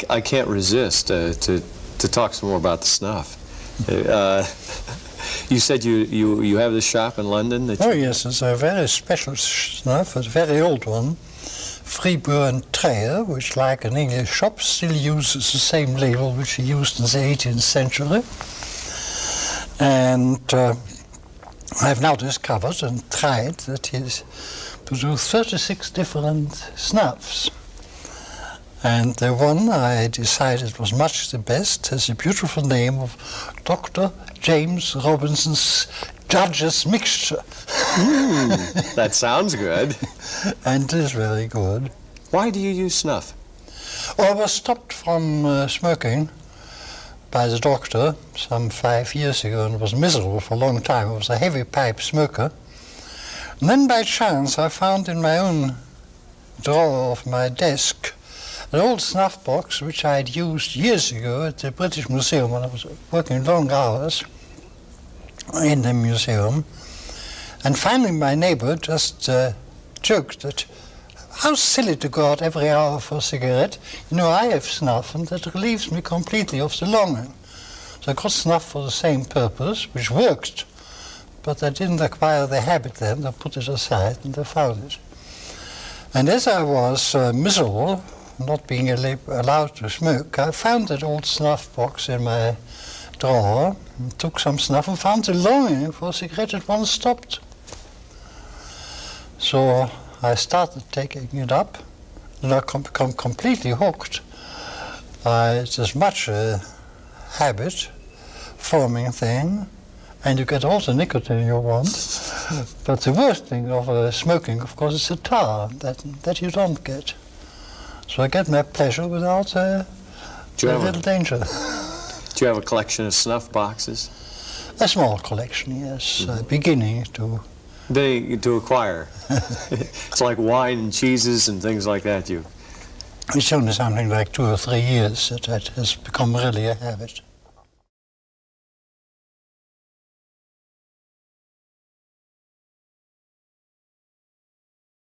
I can't resist to talk some more about the snuff. You said you have this shop in London? Oh yes, it's a very special snuff, a very old one. Fribourg and Treyer, which like an English shop, still uses the same label which he used in the 18th century. And I've now discovered and tried that he's produced 36 different snuffs. And the one I decided was much the best has a beautiful name of Dr. James Robinson's Judge's Mixture. That sounds good. And it is very good. Why do you use snuff? Well, I was stopped from smoking by the doctor some 5 years ago and was miserable for a long time. I was a heavy pipe smoker. And then by chance I found in my own drawer of my desk an old snuff box which I had used years ago at the British Museum when I was working long hours in the museum. And finally my neighbor just joked that how silly to go out every hour for a cigarette. You know, I have snuff and that relieves me completely of the longing. So I got snuff for the same purpose, which worked, but I didn't acquire the habit then. I put it aside and I found it. And as I was miserable, not being allowed to smoke, I found that old snuff box in my drawer, and took some snuff and found the longing for a cigarette at once stopped. So I started taking it up, and I become completely hooked. It's as much a habit-forming thing, and you get all the nicotine you want. But the worst thing of smoking, of course, is the tar that you don't get. So I get my pleasure without a little danger. Do you have a collection of snuff boxes? A small collection, yes, beginning to... To acquire. It's like wine and cheeses and things like that. It's only something like 2 or 3 years that has become really a habit.